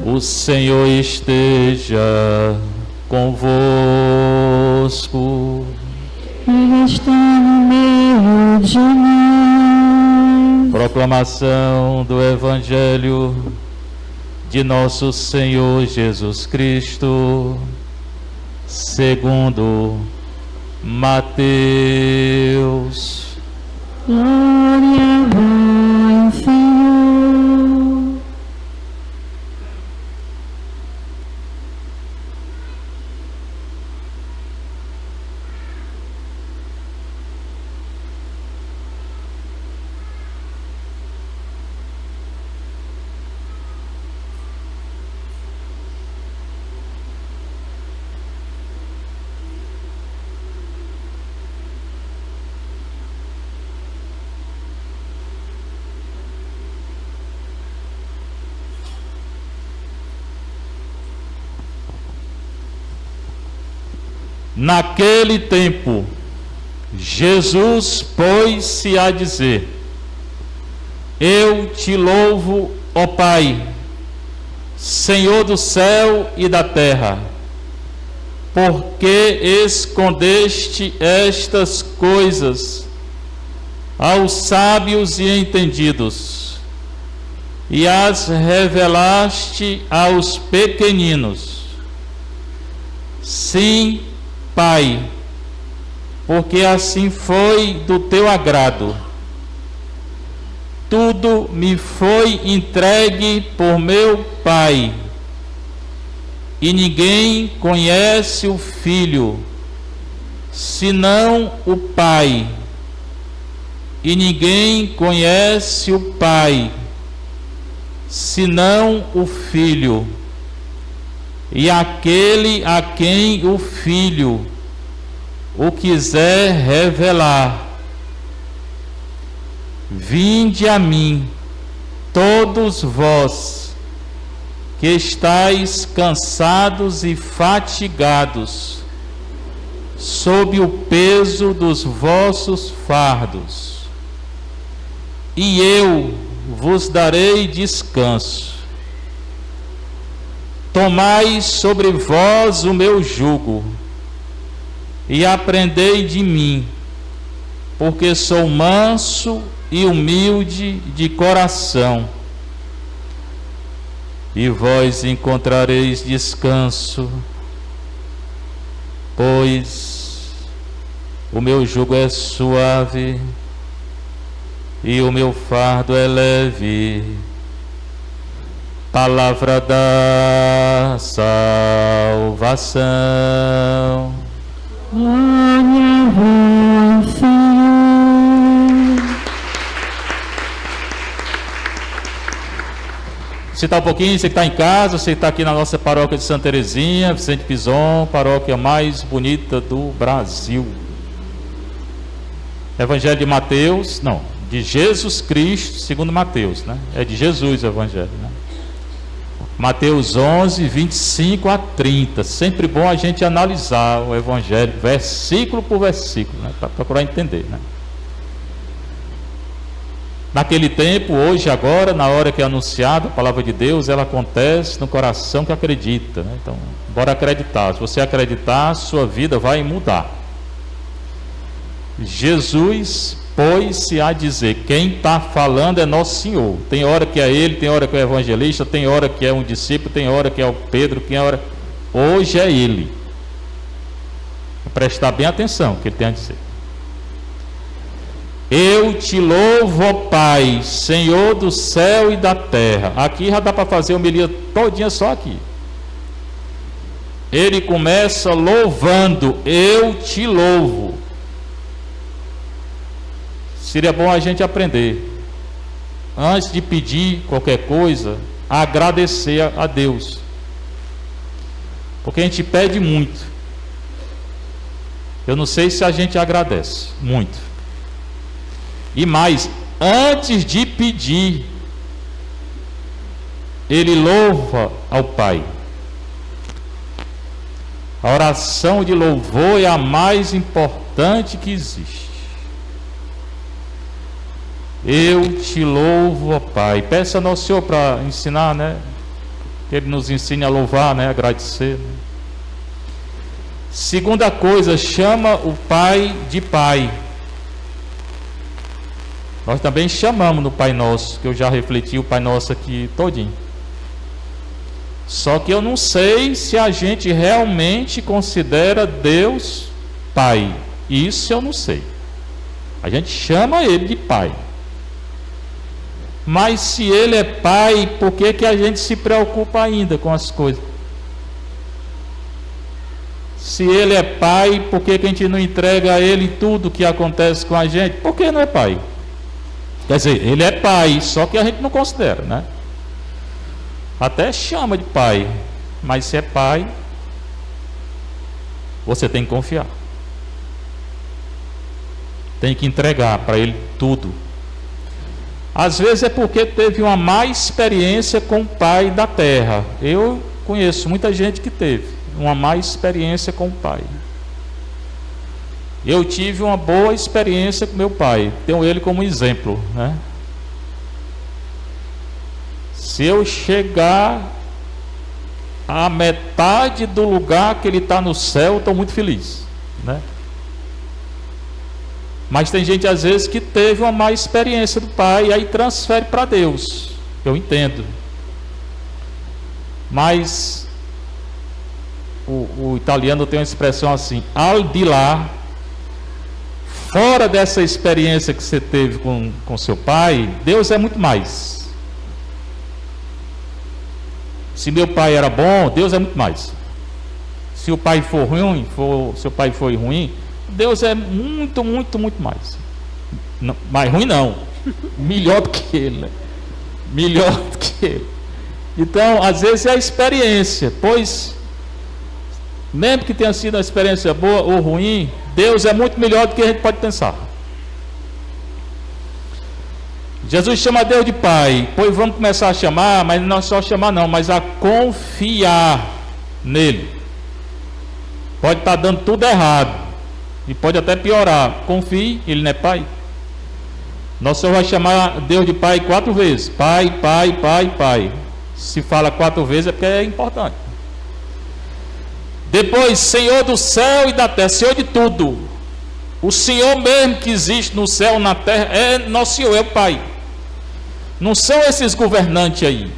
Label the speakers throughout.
Speaker 1: O Senhor esteja convosco.
Speaker 2: Ele está no meio de nós.
Speaker 1: Proclamação do Evangelho de nosso Senhor Jesus Cristo, segundo Mateus.
Speaker 2: Glória a vós, Senhor.
Speaker 1: Naquele tempo, Jesus pôs-se a dizer: Eu te louvo, ó Pai, Senhor do céu e da terra, porque escondeste estas coisas aos sábios e entendidos, e as revelaste aos pequeninos. Sim, Pai, porque assim foi do teu agrado. Tudo me foi entregue por meu Pai, e ninguém conhece o Filho, senão o Pai, e ninguém conhece o Pai, senão o Filho, e aquele a quem o Filho o quiser revelar. Vinde a mim, todos vós que estáis cansados e fatigados, sob o peso dos vossos fardos, e eu vos darei descanso. Tomai sobre vós o meu jugo, e aprendei de mim, porque sou manso e humilde de coração, e vós encontrareis descanso, pois o meu jugo é suave e o meu fardo é leve. Palavra da salvação.
Speaker 2: Glória a vós, Senhor.
Speaker 1: Você está um pouquinho, você que está em casa, você está aqui na nossa paróquia de Santa Terezinha, Vicente Pison, paróquia mais bonita do Brasil. Evangelho de Mateus, não, de Jesus Cristo, segundo Mateus, né? É de Jesus o Evangelho, né? Mateus 11, 25 a 30. Sempre bom a gente analisar o Evangelho, versículo por versículo, né? Para procurar entender, né? Naquele tempo, hoje, agora, na hora que é anunciada a palavra de Deus, ela acontece no coração que acredita, né? Então, bora acreditar. Se você acreditar, sua vida vai mudar. Jesus pôs-se a dizer, quem está falando é nosso Senhor. Tem hora que é ele, tem hora que é o evangelista, tem hora que é um discípulo, tem hora que é o Pedro, tem hora... Hoje é ele. Vou prestar bem atenção o que ele tem a dizer. Eu te louvo, ó Pai, Senhor do céu e da terra. Aqui já dá para fazer a homilia todinha só aqui. Ele começa louvando, eu te louvo. Seria bom a gente aprender, antes de pedir qualquer coisa, a agradecer a Deus, porque a gente pede muito. Eu não sei se a gente agradece muito. E mais, antes de pedir, ele louva ao Pai. A oração de louvor é a mais importante que existe. Eu te louvo, ó Pai. Peça ao Senhor para ensinar, né? Que Ele nos ensine a louvar, né? Agradecer. Né? Segunda coisa, chama o Pai de Pai. Nós também chamamos no Pai Nosso, que eu já refleti o Pai Nosso aqui todinho. Só que eu não sei se a gente realmente considera Deus Pai. Isso eu não sei. A gente chama Ele de Pai. Mas se Ele é Pai, por que a gente se preocupa ainda com as coisas? Se Ele é Pai, por que a gente não entrega a Ele tudo que acontece com a gente? Por que não é Pai? Quer dizer, Ele é Pai, só que a gente não considera, né? Até chama de Pai, mas se é Pai, você tem que confiar. Tem que entregar para Ele tudo. Às vezes é porque teve uma má experiência com o Pai da terra. Eu conheço muita gente que teve uma má experiência com o Pai. Eu tive uma boa experiência com meu pai. Tenho ele como exemplo, né? Se eu chegar à metade do lugar que ele está no céu, estou muito feliz, né? Mas tem gente às vezes que teve uma má experiência do pai e aí transfere para Deus. Eu entendo. Mas o italiano tem uma expressão assim: al di là, fora dessa experiência que você teve com seu pai, Deus é muito mais. Se meu pai era bom, Deus é muito mais. Se o pai for ruim, seu pai foi ruim, Deus é muito, muito, muito mais. Não, mais ruim não, melhor do que ele, né? Melhor do que ele. Então, às vezes é a experiência, pois mesmo que tenha sido uma experiência boa ou ruim, Deus é muito melhor do que a gente pode pensar. Jesus chama Deus de Pai, pois vamos começar a chamar, mas não só chamar não, mas a confiar nele. Pode estar dando tudo errado e pode até piorar. Confie, ele não é Pai. Nosso Senhor vai chamar Deus de Pai 4 vezes. Pai, Pai, Pai, Pai. Se fala 4 vezes é porque é importante. Depois, Senhor do céu e da terra, Senhor de tudo. O Senhor mesmo que existe no céu e na terra é nosso Senhor, é o Pai. Não são esses governantes aí.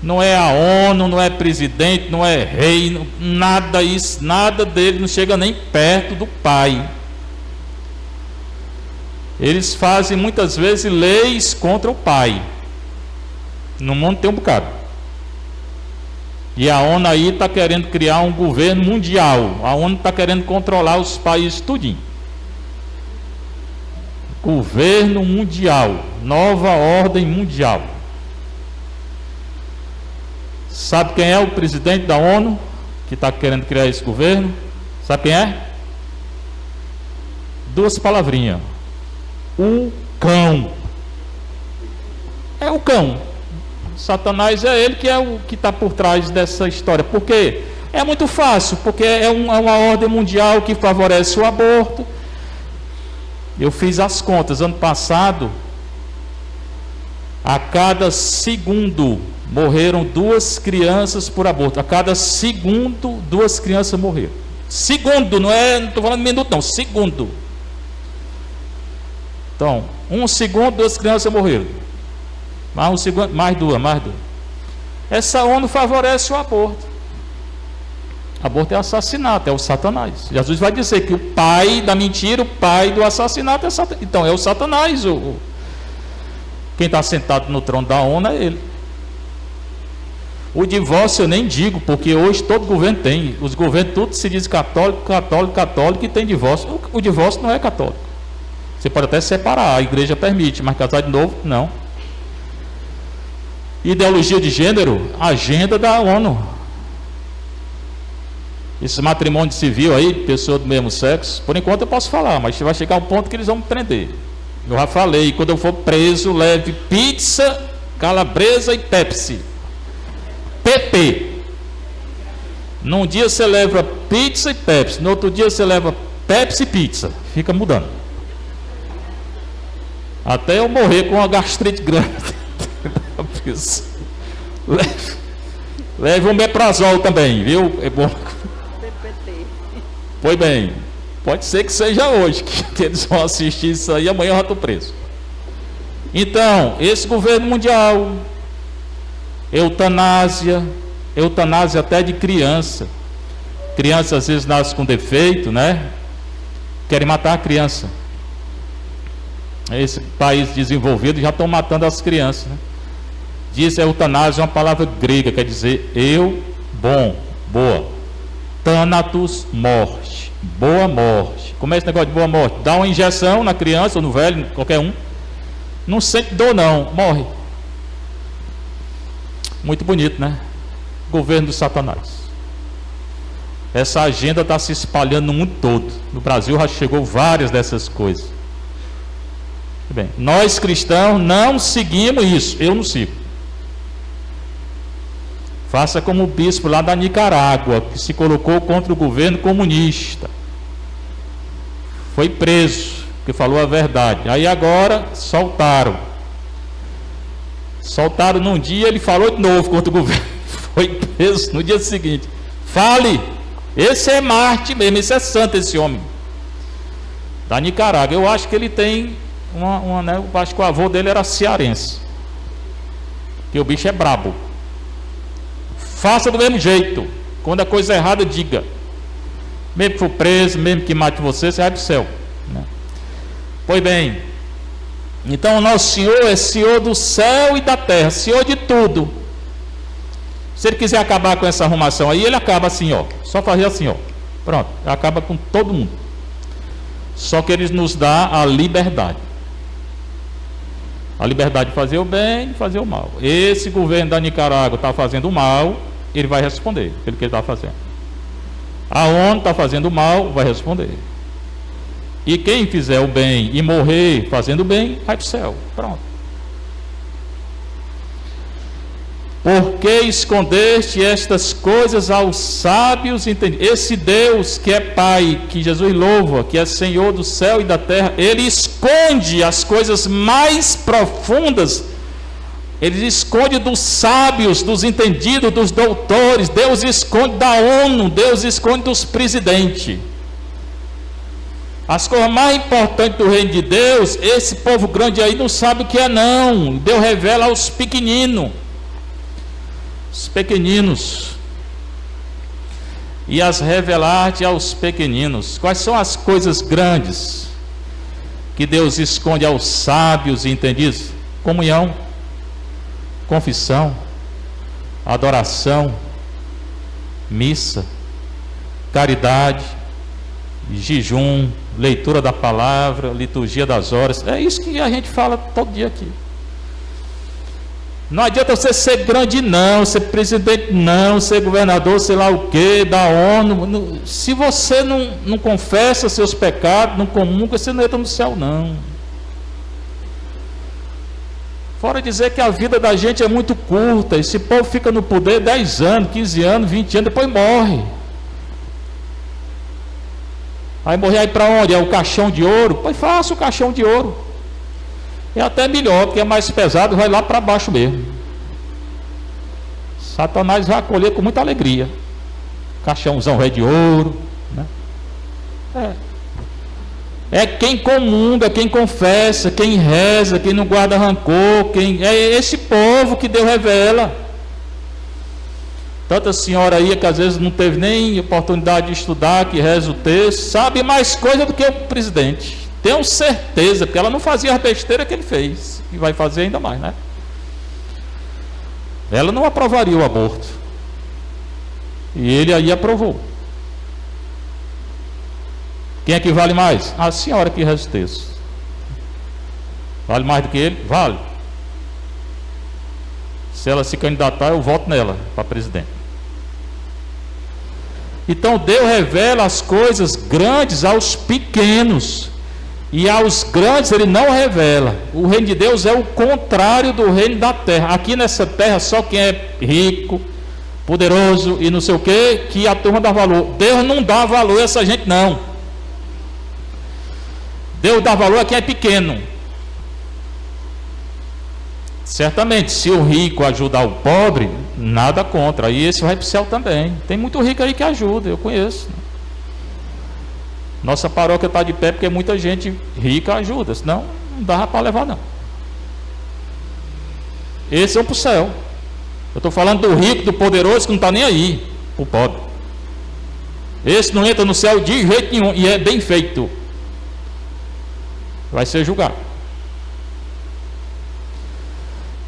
Speaker 1: Não é a ONU, não é presidente, não é rei, nada isso, nada dele não chega nem perto do Pai. Eles fazem muitas vezes leis contra o Pai. No mundo tem um bocado. E a ONU aí está querendo criar um governo mundial. A ONU está querendo controlar os países tudinho. Governo mundial, nova ordem mundial. Sabe quem é o presidente da ONU que está querendo criar esse governo? Sabe quem é? 2 palavrinhas. O cão. É o cão. Satanás é ele que é o que está por trás dessa história. Por quê? É muito fácil, porque é uma ordem mundial que favorece o aborto. Eu fiz as contas, ano passado, a cada segundo morreram 2 crianças por aborto. A cada segundo, 2 crianças morreram. Segundo, não estou falando minuto não, segundo. Então, 1 segundo, 2 crianças morreram. Mais 1 segundo, mais duas. Essa ONU favorece o aborto. Aborto é assassinato, é o Satanás. Jesus vai dizer que o pai da mentira, o pai do assassinato é Satanás. Então é o Satanás. Quem está sentado no trono da ONU é ele. O divórcio eu nem digo, porque hoje todo governo tem. Os governos tudo se diz católico, católico, católico e tem divórcio. O divórcio não é católico. Você pode até separar, a igreja permite, mas casar de novo, não. Ideologia de gênero, agenda da ONU. Esse matrimônio civil aí, pessoa do mesmo sexo, por enquanto eu posso falar, mas vai chegar um ponto que eles vão me prender. Eu já falei, quando eu for preso, leve pizza, calabresa e Pepsi. PP. Num dia você leva pizza e Pepsi, no outro dia você leva Pepsi e pizza. Fica mudando. Até eu morrer com uma gastrite grande. Isso. Leve um meprazol também, viu? É bom. Pois bem, pode ser que seja hoje que eles vão assistir isso aí, amanhã eu já estou preso. Então, esse governo mundial, eutanásia até de criança. Criança às vezes nasce com defeito, né? Querem matar a criança. Esse país desenvolvido já estão matando as crianças, né? Diz eutanásia é uma palavra grega, quer dizer eu, bom, boa. Thanatos, morte, boa morte. Como é esse negócio de boa morte? Dá uma injeção na criança ou no velho, qualquer um. Não sente dor não, morre. Muito bonito, né? Governo do Satanás. Essa agenda está se espalhando no mundo todo. No Brasil já chegou várias dessas coisas. Bem, nós cristãos não seguimos isso. Eu não sigo. Faça como o bispo lá da Nicarágua, que se colocou contra o governo comunista. Foi preso, porque falou a verdade. Aí agora soltaram. Soltaram num dia, ele falou de novo contra o governo. Foi preso no dia seguinte. Fale! Esse é Marte mesmo, esse é santo, esse homem. Da Nicarágua. Eu acho que ele tem né, eu acho que o avô dele era cearense. Que o bicho é brabo. Faça do mesmo jeito. Quando a coisa é errada, diga. Mesmo que for preso, mesmo que mate você, você vai para o céu, né? Pois bem, então o nosso Senhor é Senhor do céu e da terra, Senhor de tudo. Se ele quiser acabar com essa arrumação aí, ele acaba assim, ó. Só fazer assim, ó. Pronto, acaba com todo mundo. Só que ele nos dá a liberdade. A liberdade de fazer o bem e de fazer o mal. Esse governo da Nicarágua está fazendo o mal, ele vai responder pelo que ele está fazendo. A ONU está fazendo o mal, vai responder. E quem fizer o bem e morrer fazendo o bem, vai para o céu. Pronto. Por que escondeste estas coisas aos sábios entendidos? Esse Deus que é Pai, que Jesus louva, que é Senhor do céu e da terra, Ele esconde as coisas mais profundas. Ele esconde dos sábios, dos entendidos, dos doutores. Deus esconde da ONU, Deus esconde dos presidentes. As coisas mais importantes do reino de Deus, esse povo grande aí não sabe o que é não. Deus revela aos pequeninos. Os pequeninos. E as revelar-te aos pequeninos. Quais são as coisas grandes que Deus esconde aos sábios e entendidos? Comunhão, confissão, adoração, missa, caridade, jejum, leitura da palavra, liturgia das horas. É isso que a gente fala todo dia aqui. Não adianta você ser grande não, ser presidente não, ser governador, sei lá o que, da ONU. Se você não confessa seus pecados, não comunga, você não entra no céu não. Fora dizer que a vida da gente é muito curta. Esse povo fica no poder 10 anos, 15 anos, 20 anos, depois morre. Aí morrer aí para onde? É o caixão de ouro? Pois faça o caixão de ouro. É até melhor, porque é mais pesado, vai lá para baixo mesmo. Satanás vai acolher com muita alegria. Caixãozão é de ouro, né? É quem comunga, quem confessa, quem reza, quem não guarda rancor, é esse povo que Deus revela. Tanta senhora aí que às vezes não teve nem oportunidade de estudar, que reza o texto, sabe mais coisa do que o presidente. Tenho certeza, porque ela não fazia a besteira que ele fez, e vai fazer ainda mais, né? Ela não aprovaria o aborto, e ele aí aprovou. Quem é que vale mais? A senhora que reza o texto. Vale mais do que ele? Vale. Se ela se candidatar, eu voto nela para presidente. Então Deus revela as coisas grandes aos pequenos, e aos grandes Ele não revela. O reino de Deus é o contrário do reino da terra. Aqui nessa terra só quem é rico, poderoso e não sei o que a turma dá valor. Deus não dá valor a essa gente não. Deus dá valor a quem é pequeno. Certamente, se o rico ajudar o pobre, nada contra. Aí esse vai para o céu também. Tem muito rico aí que ajuda, eu conheço. Nossa paróquia está de pé porque muita gente rica ajuda, senão não dava para levar não. Esse é para o céu. Eu estou falando do rico, do poderoso que não está nem aí, o pobre. Esse não entra no céu de jeito nenhum, e é bem feito. Vai ser julgado.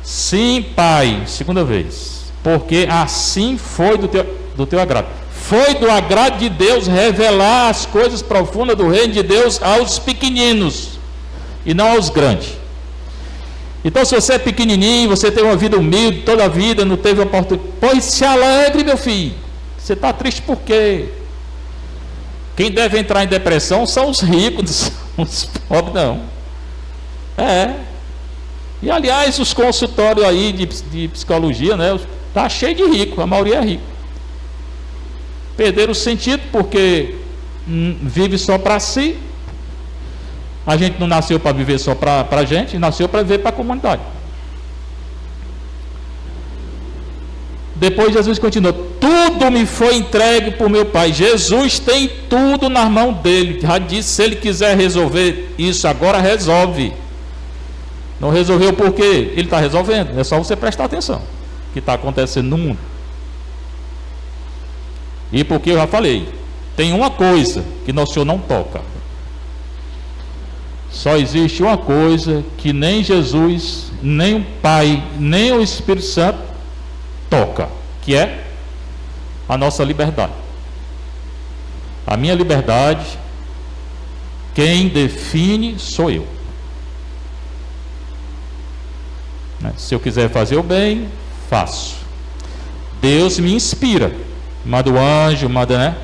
Speaker 1: Sim, Pai, segunda vez, porque assim foi do teu agrado. Foi do agrado de Deus revelar as coisas profundas do reino de Deus aos pequeninos e não aos grandes. Então, se você é pequenininho, você tem uma vida humilde toda a vida, não teve oportunidade, pois se alegre, meu filho. Você está triste por quê? Quem deve entrar em depressão são os ricos, os pobres não. E aliás, os consultórios aí de psicologia, né, tá cheio de rico, a maioria é rico. Perderam o sentido porque vive só para si. A gente não nasceu para viver só para a gente, nasceu para viver para a comunidade. Depois Jesus continua: tudo me foi entregue por meu Pai. Jesus tem tudo nas mãos dele. Já disse, se ele quiser resolver isso agora, resolve. Não resolveu por quê? Ele está resolvendo. É só você prestar atenção o que está acontecendo no mundo. E porque eu já falei, tem uma coisa que Nosso Senhor não toca. Só existe uma coisa que nem Jesus, nem o Pai, nem o Espírito Santo toca, que é a nossa liberdade. A minha liberdade, quem define sou eu. Se eu quiser fazer o bem, faço. Deus me inspira, manda o anjo, manda, né?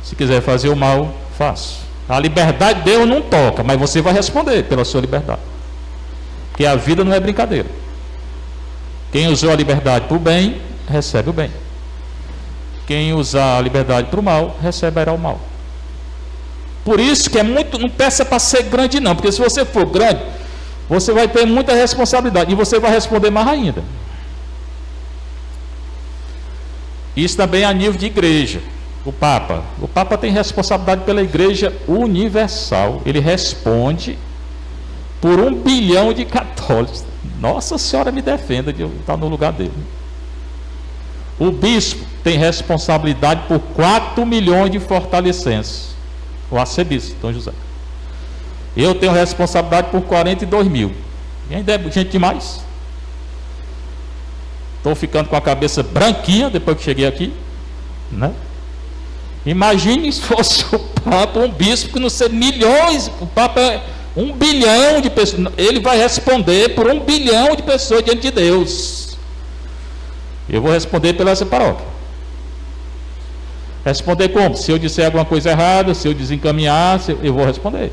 Speaker 1: Se quiser fazer o mal, faço. A liberdade de Deus não toca, mas você vai responder pela sua liberdade, porque a vida não é brincadeira. Quem usou a liberdade para o bem, recebe o bem. Quem usar a liberdade para o mal, receberá o mal. Por isso que é muito, não peça para ser grande não, porque se você for grande, você vai ter muita responsabilidade, e você vai responder mais ainda. Isso também é a nível de igreja. O Papa tem responsabilidade pela igreja universal. Ele responde por 1 bilhão de católicos. Nossa Senhora me defenda de eu estar no lugar dele. O bispo tem responsabilidade por 4 milhões de fortalecenses. O arcebispo, Dom José. Eu tenho responsabilidade por 42 mil. E ainda é gente demais. Estou ficando com a cabeça branquinha depois que cheguei aqui, né? Imagine se fosse o Papa, um bispo que não sei, milhões, o Papa é 1 bilhão de pessoas, ele vai responder por 1 bilhão de pessoas diante de Deus. Eu vou responder pela essa paróquia. Responder como? Se eu disser alguma coisa errada, se eu desencaminhar, eu vou responder.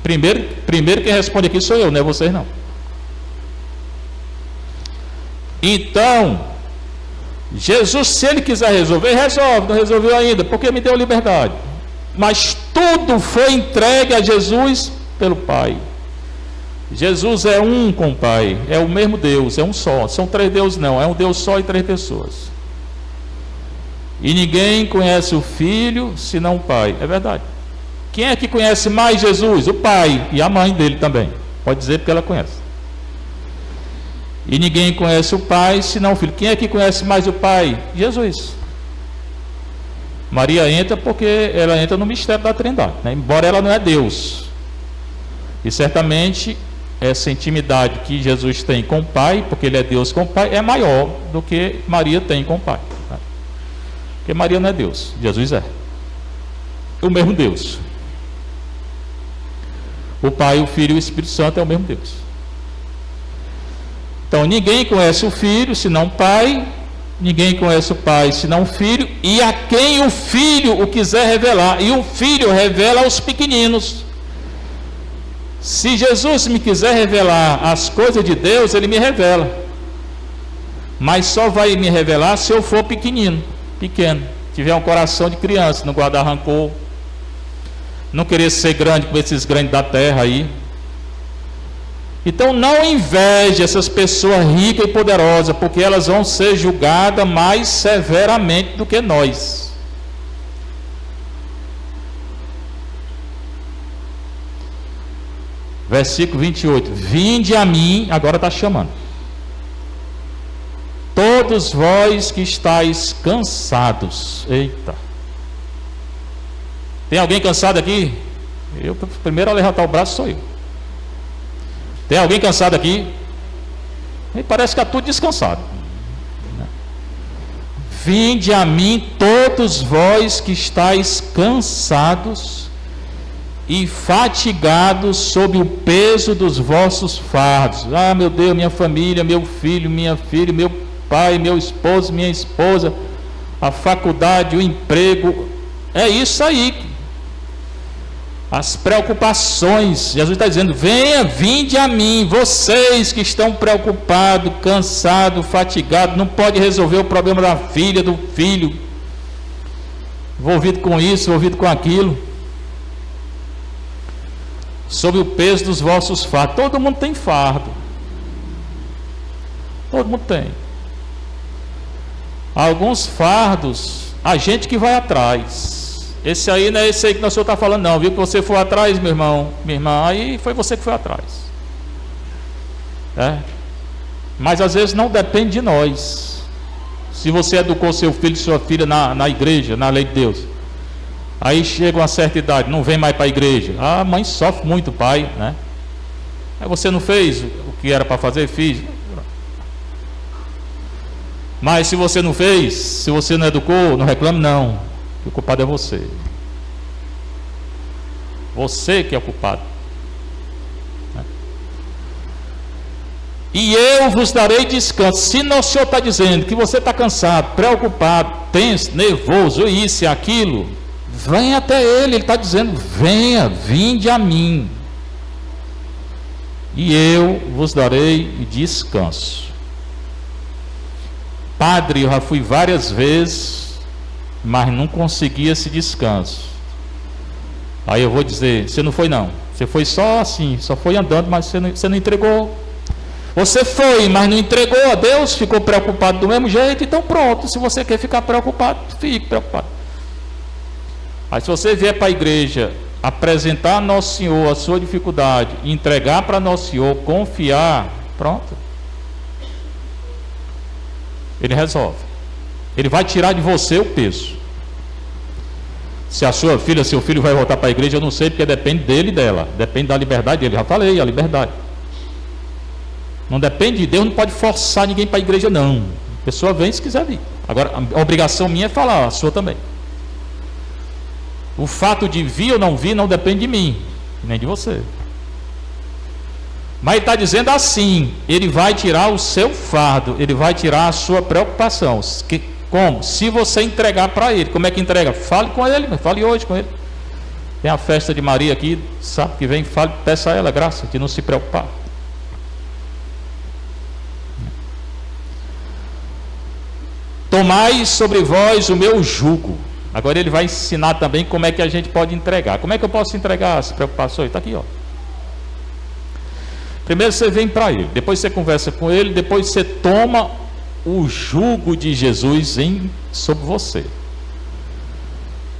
Speaker 1: Primeiro quem responde aqui sou eu, não é vocês não. Então, Jesus, se ele quiser resolver, resolve. Não resolveu ainda, porque me deu liberdade. Mas tudo foi entregue a Jesus pelo Pai. Jesus é um com o Pai, é o mesmo Deus, é um só. São 3 deuses não, é um Deus só e 3 pessoas. E ninguém conhece o Filho senão o Pai. É verdade. Quem é que conhece mais Jesus? O Pai e a mãe dele também. Pode dizer porque ela conhece. E ninguém conhece o Pai senão o Filho. Quem é que conhece mais o Pai? Jesus. Maria entra porque ela entra no mistério da Trindade, né? Embora ela não é Deus. E certamente essa intimidade que Jesus tem com o Pai, porque ele é Deus com o Pai, é maior do que Maria tem com o Pai, né? Porque Maria não é Deus, Jesus é o mesmo Deus. O Pai, o Filho e o Espírito Santo é o mesmo Deus. Então ninguém conhece o Filho senão o Pai, ninguém conhece o Pai senão o Filho, e a quem o Filho o quiser revelar, e o Filho revela aos pequeninos. Se Jesus me quiser revelar as coisas de Deus, ele me revela, mas só vai me revelar se eu for pequeno, tiver um coração de criança, não guardar rancor, não querer ser grande como esses grandes da terra aí. Então não inveje essas pessoas ricas e poderosas, porque elas vão ser julgadas mais severamente do que nós. Versículo 28. Vinde a mim, agora está chamando. Todos vós que estáis cansados. Eita. Tem alguém cansado aqui? Eu, primeiro a levantar o braço sou eu. Tem alguém cansado aqui? E parece que está tudo descansado. Vinde a mim todos vós que estáis cansados e fatigados sob o peso dos vossos fardos. Ah, meu Deus, minha família, meu filho, minha filha, meu pai, meu esposo, minha esposa, a faculdade, o emprego. É isso aí. As preocupações. Jesus está dizendo: venha, vinde a mim, vocês que estão preocupados, cansados, fatigados, não pode resolver o problema da filha, do filho, envolvido com isso, envolvido com aquilo, sob o peso dos vossos fardos. Todo mundo tem fardo, todo mundo tem. Alguns fardos a gente que vai atrás. Esse aí não é esse aí que o senhor está falando, não, viu? Que você foi atrás, meu irmão, minha irmã, aí foi você que foi atrás. Mas às vezes não depende de nós. Se você educou seu filho e sua filha na igreja, na lei de Deus, aí chega uma certa idade, não vem mais para a igreja. A mãe sofre muito, o pai, né? Aí você não fez o que era para fazer, fiz. Mas se você não fez, se você não educou, não reclame, não. O culpado é você. Você que é o culpado. E eu vos darei descanso. Se o Senhor está dizendo que você está cansado, preocupado, tenso, nervoso, isso e aquilo, venha até Ele. Ele está dizendo: venha, vinde a mim, e eu vos darei descanso. Padre, eu já fui várias vezes, mas não conseguia esse descanso. Aí eu vou dizer: você não foi não, você foi só assim, só foi andando, mas você não entregou. Você foi, mas não entregou a Deus, ficou preocupado do mesmo jeito. Então pronto, se você quer ficar preocupado, fique preocupado. Aí se você vier para a igreja apresentar a Nosso Senhor a sua dificuldade, entregar para Nosso Senhor, confiar, pronto, Ele resolve. Ele vai tirar de você o peso. Se a sua filha, seu filho vai voltar para a igreja, eu não sei, porque depende dele e dela. Depende da liberdade dele. Já falei, a liberdade. Não depende de Deus, não pode forçar ninguém para a igreja, não. A pessoa vem se quiser vir. Agora, a obrigação minha é falar, a sua também. O fato de vir ou não vir não depende de mim, nem de você. Mas ele está dizendo assim: ele vai tirar o seu fardo, ele vai tirar a sua preocupação. Como? Se você entregar para ele. Como é que entrega? Fale com ele, fale hoje com ele. Tem a festa de Maria aqui, sabe que vem, fale, peça a ela graça de não se preocupar. Tomai sobre vós o meu jugo. Agora ele vai ensinar também como é que a gente pode entregar. Como é que eu posso entregar as preocupações? Está aqui, ó. Primeiro você vem para ele, depois você conversa com ele, depois você toma o jugo de Jesus sobre você.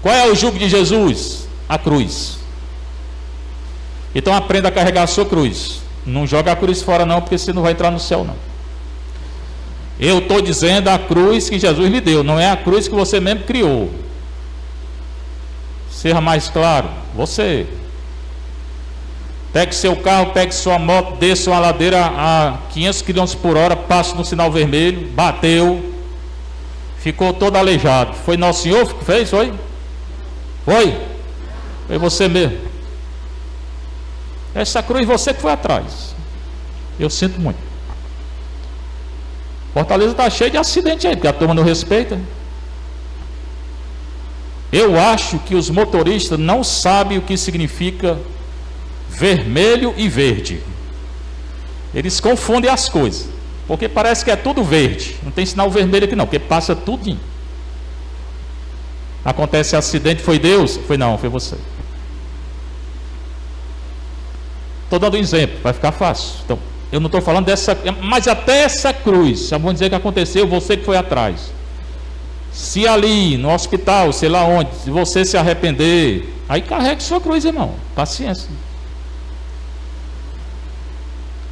Speaker 1: Qual é o jugo de Jesus? A cruz. Então aprenda a carregar a sua cruz. Não joga a cruz fora não, porque você não vai entrar no céu não. Eu estou dizendo a cruz que Jesus lhe deu, não é a cruz que você mesmo criou. Seja mais claro, você. Pegue seu carro, pegue sua moto, desça uma ladeira a 500 km por hora, passa no sinal vermelho, bateu, ficou todo aleijado. Foi Nosso Senhor que fez? Foi? Foi? Foi você mesmo. Essa cruz você que foi atrás. Eu sinto muito. Fortaleza está cheio de acidente aí, porque a turma não respeita. Eu acho que os motoristas não sabem o que significa vermelho e verde. Eles confundem as coisas, porque parece que é tudo verde. Não tem sinal vermelho aqui não, porque passa tudinho. Acontece acidente, foi Deus? Foi não, foi você. Estou dando um exemplo, vai ficar fácil. Então, eu não estou falando dessa, mas até essa cruz, já vou dizer que aconteceu, você que foi atrás. Se ali, no hospital, sei lá onde, se você se arrepender, aí carregue sua cruz, irmão. Paciência.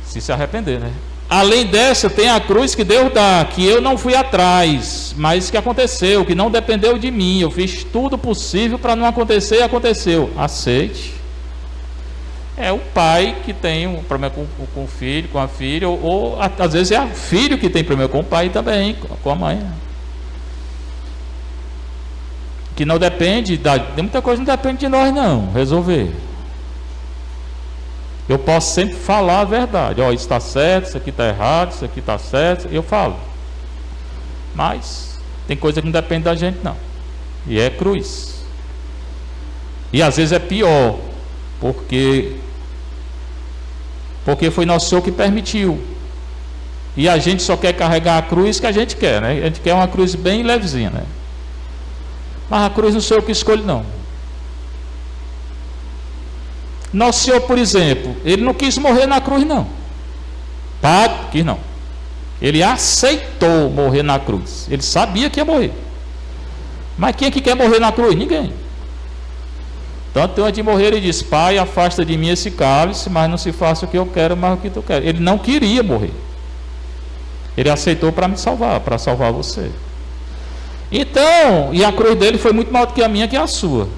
Speaker 1: Se arrepender, né? Além dessa, tem a cruz que Deus dá, que eu não fui atrás, mas que aconteceu, que não dependeu de mim. Eu fiz tudo possível para não acontecer e aconteceu. Aceite. É o pai que tem um problema com o filho, com a filha, ou às vezes é o filho que tem problema com o pai também, com a mãe. Que não depende, muita coisa não depende de nós não, resolver. Eu posso sempre falar a verdade. Ó, isso está certo, isso aqui está errado, isso aqui está certo, eu falo. Mas tem coisa que não depende da gente não. E é cruz. E às vezes é pior, porque foi nosso Senhor que permitiu. E a gente só quer carregar a cruz que a gente quer, né? A gente quer uma cruz bem levezinha, né? Mas a cruz não sou eu que escolho não. Nosso Senhor, por exemplo, ele não quis morrer na cruz não. Quis não. Ele aceitou morrer na cruz. Ele sabia que ia morrer. Mas quem é que quer morrer na cruz? Ninguém. Tanto antes de morrer ele disse: Pai, afasta de mim esse cálice, mas não se faça o que eu quero, mas o que tu queres. Ele não queria morrer. Ele aceitou para me salvar, para salvar você. Então, e a cruz dele foi muito maior do que a minha, que a sua.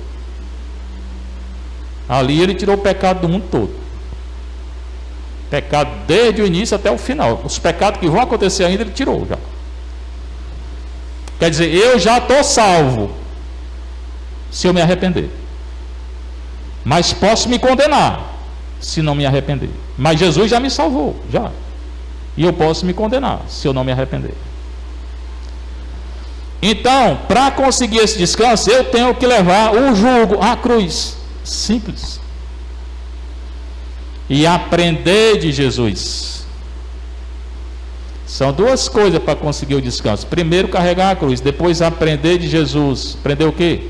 Speaker 1: Ali ele tirou o pecado do mundo todo. Pecado desde o início até o final. Os pecados que vão acontecer ainda, ele tirou já. Quer dizer, eu já estou salvo se eu me arrepender. Mas posso me condenar se não me arrepender. Mas Jesus já me salvou, já. E eu posso me condenar se eu não me arrepender. Então, para conseguir esse descanso, eu tenho que levar o jugo, a cruz. Simples. E aprender de Jesus. São duas coisas para conseguir o descanso. Primeiro, carregar a cruz. Depois, aprender de Jesus. Aprender o quê?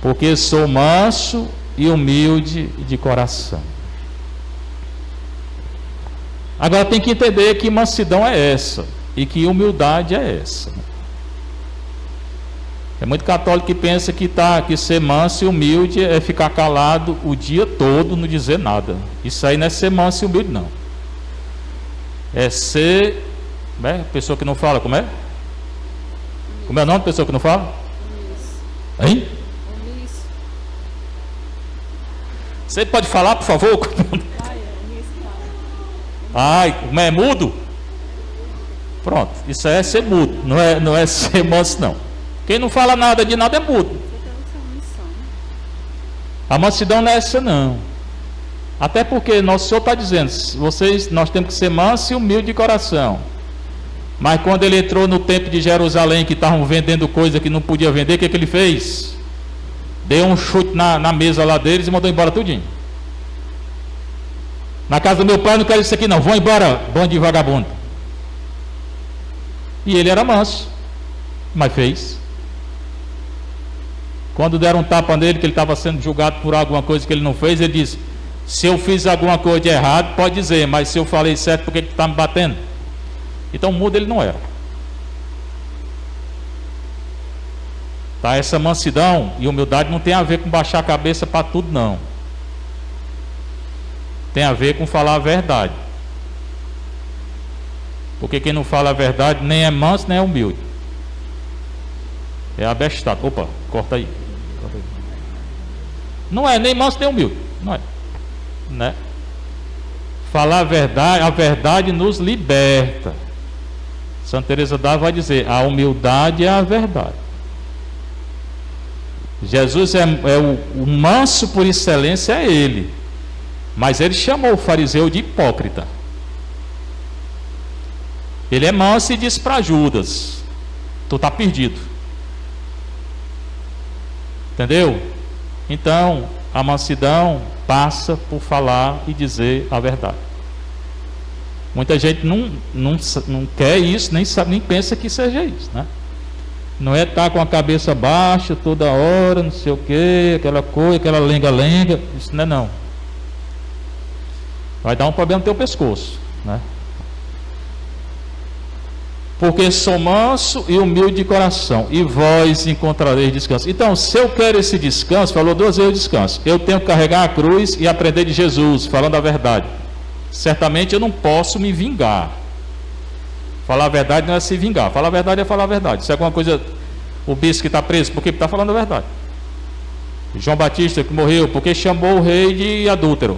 Speaker 1: Porque sou manso e humilde de coração. Agora tem que entender que mansidão é essa. E que humildade é essa. É muito católico que pensa que ser manso e humilde é ficar calado o dia todo, não dizer nada. Isso aí não é ser manso e humilde, não. É ser... pessoa que não fala, como é? Como é o nome da pessoa que não fala? Hein? Você pode falar, por favor? Ai, como é mudo? Pronto, isso aí é ser mudo, não é ser manso, não. Quem não fala nada de nada é mudo. A mansidão não é essa não. Até porque nosso Senhor está dizendo: nós temos que ser mansos e humildes de coração. Mas quando ele entrou no templo de Jerusalém, que estavam vendendo coisa que não podia vender, o que ele fez? Deu um chute na mesa lá deles e mandou embora tudinho. Na casa do meu pai não quero isso aqui não, vão embora, bando de vagabundo. E ele era manso, mas fez. Quando deram um tapa nele, que ele estava sendo julgado por alguma coisa que ele não fez, ele disse: se eu fiz alguma coisa de errado, pode dizer, mas se eu falei certo, por que ele está me batendo? Então mudo ele não era. Tá? Essa mansidão e humildade não tem a ver com baixar a cabeça para tudo não. Tem a ver com falar a verdade. Porque quem não fala a verdade nem é manso nem é humilde. É abestado. Opa, corta aí. Não é nem manso nem humilde. Não é. Né? Falar a verdade nos liberta. Santa Teresa d'Ávila vai dizer: a humildade é a verdade. Jesus é o manso por excelência, é ele. Mas ele chamou o fariseu de hipócrita. Ele é manso e disse para Judas: tu está perdido. Entendeu? Então, a mansidão passa por falar e dizer a verdade. Muita gente não quer isso, nem pensa que seja isso, né? Não é estar com a cabeça baixa toda hora, não sei o que, aquela coisa, aquela lenga-lenga. Isso não é não. vai dar um problema no teu pescoço, né? Porque sou manso e humilde de coração, e vós encontrareis descanso. Então, se eu quero esse descanso, falou 2 vezes descanso, eu tenho que carregar a cruz e aprender de Jesus, falando a verdade. Certamente eu não posso me vingar. Falar a verdade não é se vingar, falar a verdade é falar a verdade. Se é alguma coisa, o bispo que está preso, porque está falando a verdade. João Batista que morreu porque chamou o rei de adúltero,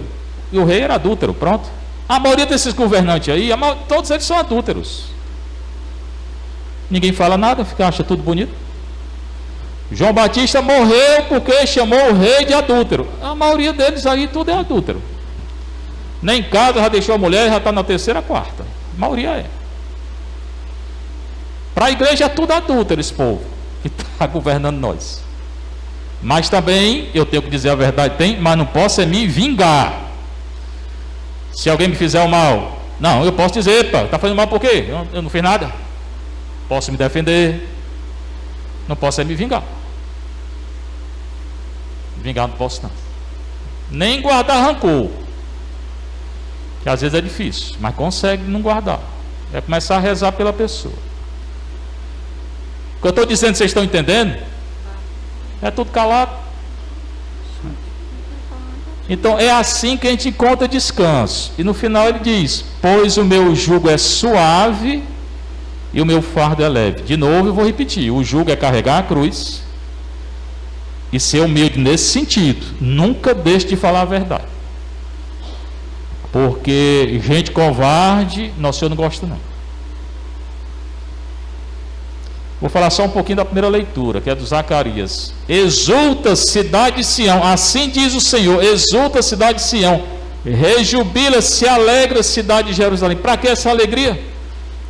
Speaker 1: e o rei era adúltero, pronto. A maioria desses governantes aí, todos eles são adúlteros. Ninguém fala nada, acha tudo bonito. João Batista morreu porque chamou o rei de adúltero. A maioria deles aí tudo é adúltero. Nem em casa já deixou a mulher, já está na 3ª, 4ª. A maioria é. Para a igreja é tudo adúltero, esse povo que está governando nós. Mas também, eu tenho que dizer a verdade, mas não posso me vingar. Se alguém me fizer o mal, não, eu posso dizer, está fazendo mal por quê? Eu não fiz nada. Posso me defender, não posso me vingar. Vingar não posso não. Nem guardar rancor, que às vezes é difícil, mas consegue não guardar. É começar a rezar pela pessoa. O que eu estou dizendo, vocês estão entendendo? É tudo calado. Então é assim que a gente encontra descanso. E no final ele diz: pois o meu jugo é suave e o meu fardo é leve. De novo eu vou repetir: o jugo é carregar a cruz e ser humilde nesse sentido. Nunca deixe de falar a verdade, porque gente covarde, nosso Senhor não gosta não. Vou falar só um pouquinho da primeira leitura, que é do Zacarias. Exulta, cidade de Sião, assim diz o Senhor: exulta, cidade de Sião, rejubila, se alegra, cidade de Jerusalém. Para que essa alegria?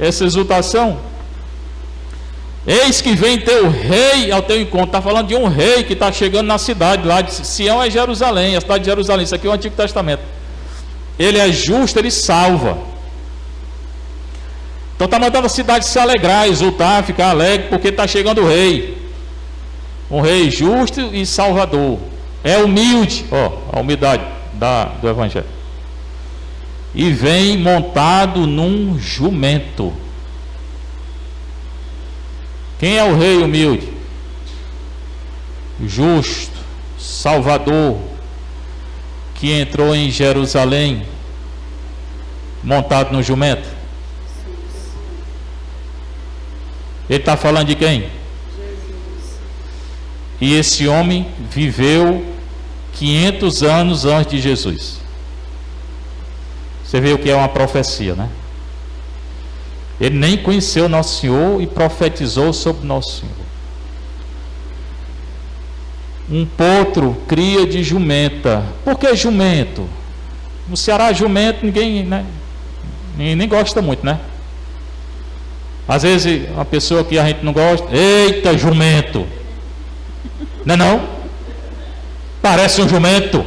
Speaker 1: Essa exultação? Eis que vem teu rei ao teu encontro. Está falando de um rei que está chegando na cidade lá de Sião, é Jerusalém, a cidade de Jerusalém. Isso aqui é o Antigo Testamento. Ele é justo, ele salva. Então está mandando a cidade se alegrar, exultar, ficar alegre, porque está chegando o rei. Um rei justo e salvador. É humilde, a humildade do Evangelho. E vem montado num jumento. Quem é o rei humilde? Justo, salvador, que entrou em Jerusalém montado no jumento. Ele está falando de quem? Jesus. E esse homem viveu 500 anos antes de Jesus. Você vê o que é uma profecia, né? Ele nem conheceu Nosso Senhor e profetizou sobre Nosso Senhor. Um potro cria de jumenta. Por que jumento? No Ceará, jumento ninguém, né? Nem gosta muito, né? Às vezes uma pessoa que a gente não gosta, eita jumento, não é não? Parece um jumento.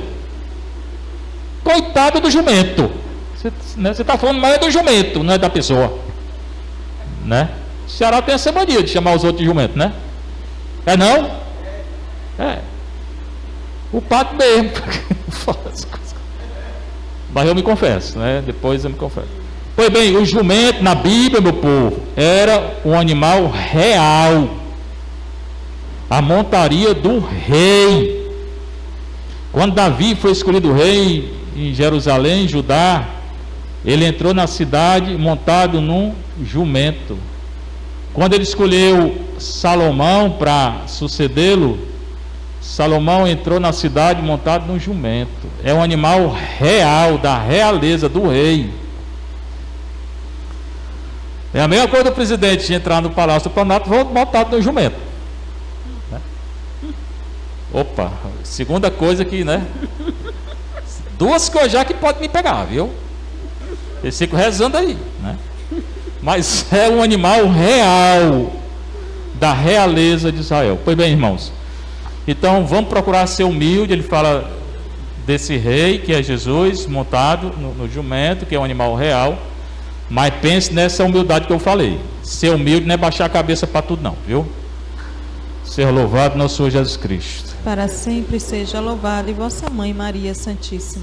Speaker 1: Coitado do jumento. Você está falando mais do jumento, não é da pessoa, né? O Ceará tem essa mania de chamar os outros de jumento, né? É não? É. O pato mesmo. Mas eu me confesso, né? Depois eu me confesso. Pois bem, o jumento na Bíblia, meu povo, era um animal real, a montaria do rei. Quando Davi foi escolhido rei em Jerusalém, Judá, ele entrou na cidade montado num jumento. Quando ele escolheu Salomão para sucedê-lo, Salomão entrou na cidade montado num jumento. É um animal real, da realeza do rei. É a mesma coisa do presidente entrar no Palácio do Planalto montado no jumento, né? Opa, segunda coisa que, né? Duas coisas já que pode me pegar, viu? Eu fico rezando aí, né? Mas é um animal real, da realeza de Israel. Pois bem, irmãos, então vamos procurar ser humilde. Ele fala desse rei que é Jesus montado no jumento, que é um animal real. Mas pense nessa humildade que eu falei. Ser humilde não é baixar a cabeça para tudo não, viu? Ser louvado nosso Senhor Jesus Cristo.
Speaker 3: Para sempre seja louvado e vossa mãe Maria Santíssima.